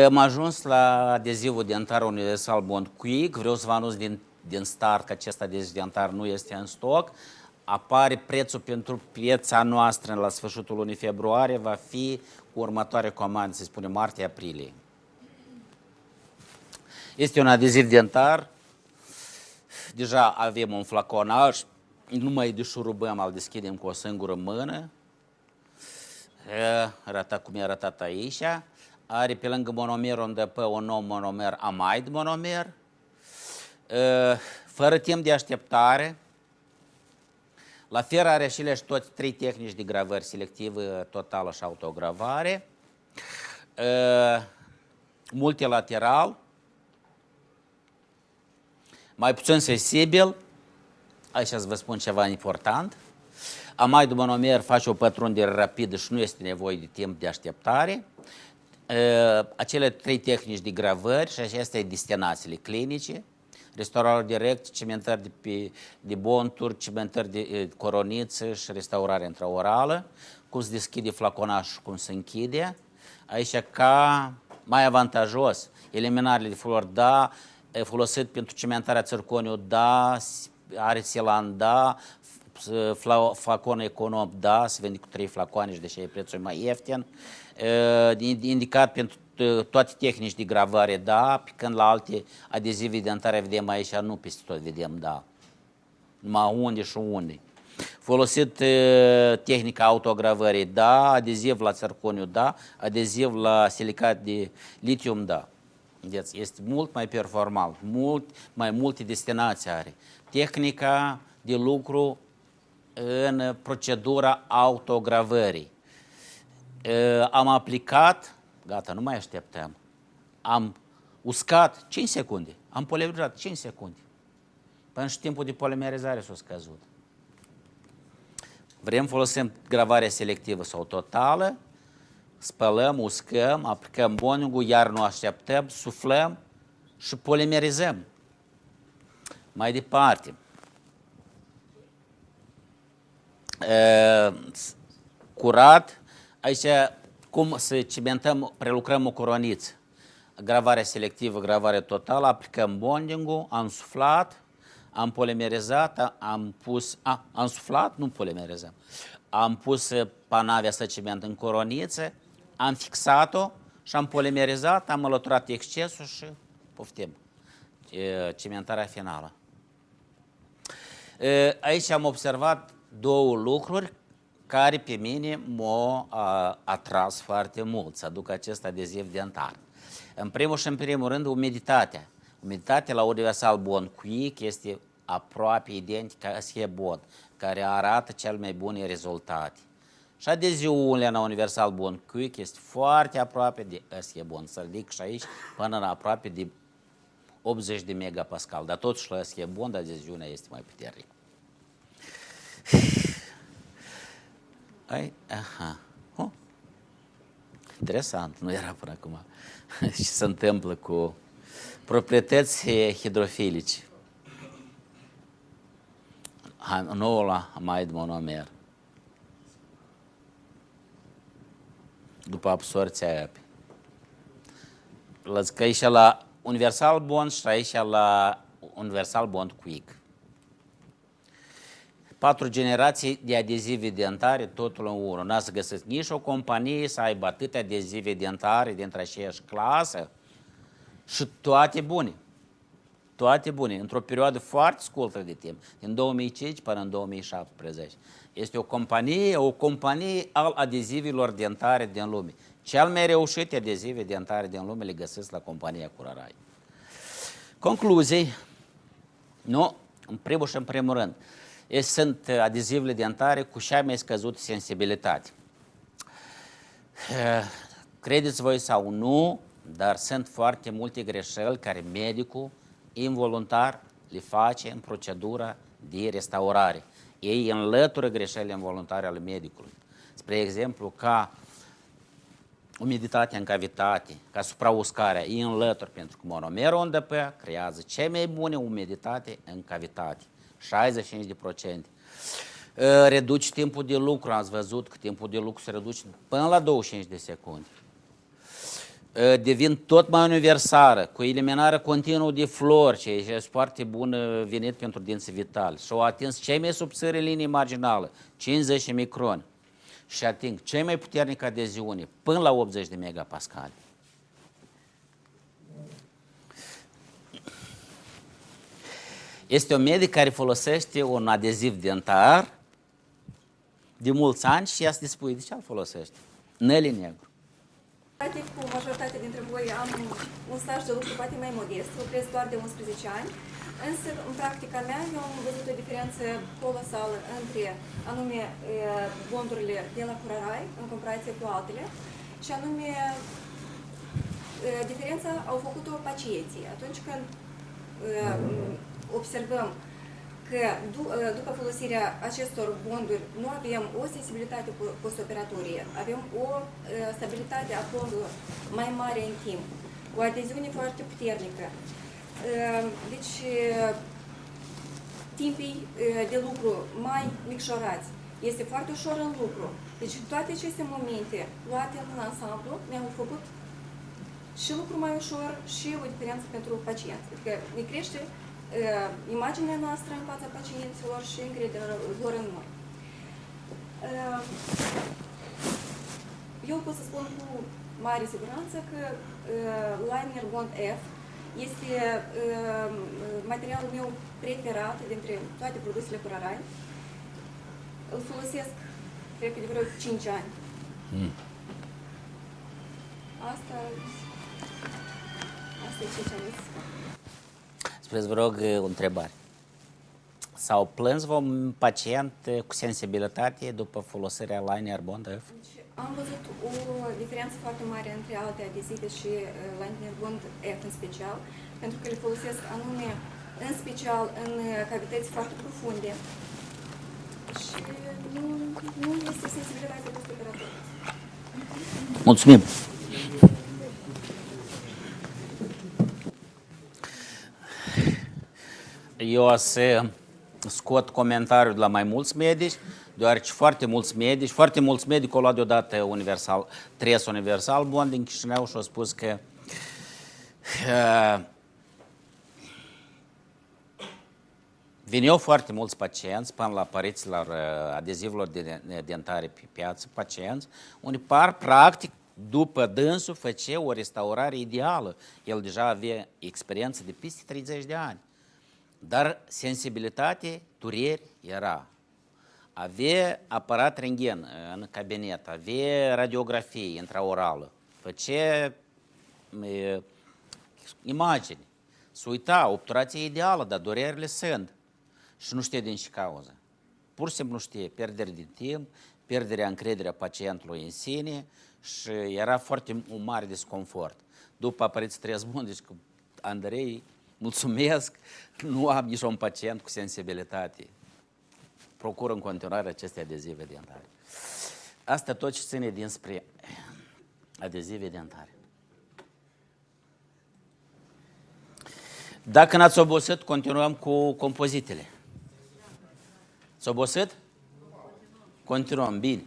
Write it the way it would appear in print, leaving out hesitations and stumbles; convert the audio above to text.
Am ajuns la adezivul dentar Universal Bond Quick. Vreau să vă anunț din start că acest adeziv dentar nu este în stoc. Apare prețul pentru piața noastră la sfârșitul lunii februarie, va fi cu următoare comandă, se spune martie-aprilie. Este un adeziv dentar. Deja avem un flaconaj, nu mai deșurubăm, îl deschidem cu o singură mână. Arată cum e arătat aici. Are pe lângă monomer UNDP un nou monomer amide monomer. Fără timp de așteptare. La fel are și toți trei tehnici de gravări, selectivă, totală și autogravare. Multilateral. Mai puțin sensibil. Aici să vă spun ceva important. Amide monomer face o pătrundere rapidă și nu este nevoie de timp de așteptare. Acele trei tehnici de gravări și acestea destinațiile clinice, restaurare direct, cimentări de bonturi, cimentări de coroniță și restaurare intraorală, cum se deschide flaconaj și cum se închide. Aici ca mai avantajos, eliminarele de flori, da, folosit pentru cimentarea țirconiu, da, are silan, da, flacon econom, da, se vende cu 3 flacoane și deși e prețul mai ieftin. Indicat pentru toate tehnici de gravare, da, pe când la alte adezive dentare vedem aici, nu peste tot vedem, da. Numai unde și unde. Folosit tehnica autogravării, da, adeziv la țirconiu, da, adeziv la silicat de litium, da. Este mult mai performant, mai multe destinații are. Tehnica de lucru în procedura autogravării. Am aplicat, gata, nu mai așteptăm, am uscat 5 secunde, am polimerizat 5 secunde. Până și timpul de polimerizare s-a scăzut. Vrem folosim gravarea selectivă sau totală, spălăm, uscăm, aplicăm bonding-ul, iar nu așteptăm, suflăm și polimerizăm. Mai departe. Curat, aici cum să cimentăm, prelucrăm o coroniță. Gravarea selectivă, gravare totală, aplicăm bonding-ul, am suflat, am polimerizat, am pus, am suflat, nu polimerizăm. Am pus panavia să ciment în coroniță, am fixat-o și am polimerizat, am alăturat excesul și poftim. Cimentarea finală. Aici am observat două lucruri care pe mine m-au atras foarte mult să aduc acest adeziv dentar. În primul și în primul rând, umiditatea. Umiditatea la Universal Bond Quick este aproape identică Eschia-Bond, care arată cel mai bune rezultate. Și adezivul la Universal Bond Quick este foarte aproape de Eschia-Bond. Să ridic și aici până la aproape de 80 de megapascal. Dar totuși la Eschia-Bond adeziunea este mai puternică. Aha. Interesant, nu era până acum. Ce se întâmplă cu proprietăți hidrofilice. Noul amide monomer. După absorția apei. Că aici la Universal Bond și aici la Universal Bond Quick. 4 generații de adezive dentare, totul în unul. N-a să găsesc nici o companie să aibă atâtea adezive dentare dintre aceeași clasă și toate bune. Toate bune, într-o perioadă foarte scurtă de timp, din 2005 până în 2017. Este o companie al adezivilor dentare din lume. Cel mai reușit adezive dentare din lume le găsesc la compania Curaray. Concluzii, nu, în primul și în primul rând, sunt adezivele dentare cu cea mai scăzută sensibilitate. Credeți voi sau nu, dar sunt foarte multe greșeli care medicul involuntar le face în procedura de restaurare. Ei înlătură greșelile involuntare ale medicului. Spre exemplu, ca umiditatea în cavitate, ca suprauscarea, ei înlătură pentru că monomerul UNDP creează cea mai bună umiditate în cavitate. 65%. Reduce timpul de lucru, ați văzut că timpul de lucru se reduce până la 25 de secunde. devin tot mai universală, cu eliminarea continuă de flori, ce este foarte bun venit pentru dinții vitali. Și au atins cei mai subțiri linii marginală, 50 microni. Și ating cei mai puternic adeziune, până la 80 de megapascali. Este o medie care folosește un adeziv dentar de mulți ani și ea se dispune. De ce îl folosește? Năli negru. Practic, cu majoritatea dintre voi am un staj de lucru poate mai modest, lucrez doar de 11 ani, însă în practica mea eu am văzut o diferență colosală între anume bondurile de la Curarai în comparație cu altele și anume diferența au făcut-o pacienții. Atunci când observăm că după folosirea acestor bonduri nu avem o sensibilitate postoperatorie, avem o stabilitate a bondului mai mare în timp, o adeziune foarte puternică. Deci, timpii de lucru mai micșorați, este foarte ușor în lucru. Deci, toate aceste momente luate în ansamblu ne-au făcut și lucru mai ușor și o diferență pentru pacient. Adică ne crește imaginea noastră în fața pacienților și încrederea lor în noi. Eu pot să spun cu mare siguranță că Liner Bond F este materialul meu preferat dintre toate produsele Curarai. Îl folosesc, cred că de vreo 5 ani. Asta e ce am zis. Spuneți, vă rog, o întrebare. S-au plâns un pacient cu sensibilitate după folosirea Liner Bond F? Am văzut o diferență foarte mare între alte adezive și Liner Bond F în special, pentru că le folosesc anume, în special, în cavități foarte profunde și nu este sensibilitatea postoperatorie. Mulțumim! Eu o să scot comentariul de la mai mulți medici, deoarece foarte mulți medici au luat deodată universal, universal bond din Chișinău și au spus că veneau foarte mulți pacienți până la aparițiilor adezivilor dentare pe piață, pacienți, unde par practic după dânsul făcea o restaurare ideală. El deja avea experiență de peste 30 de ani. Dar sensibilitate, dureri era. Avea aparat rentgen în cabinet, avea radiografie intraorală, făcea imagini. Se uita, obturație ideală, dar durerile sunt. Și nu știe din ce cauză. Pur și simplu nu știe, pierdere de timp, pierderea încrederea pacientului în sine și era foarte un mare disconfort. După apariți 3 buni, deci cu Andrei, mulțumesc, nu am niciun pacient cu sensibilitate. Procur în continuare aceste adezive dentare. Asta tot ce ține dinspre adezive dentare. Dacă n-ați obosit, continuăm cu compozitele. S-a obosit? Continuăm, bine.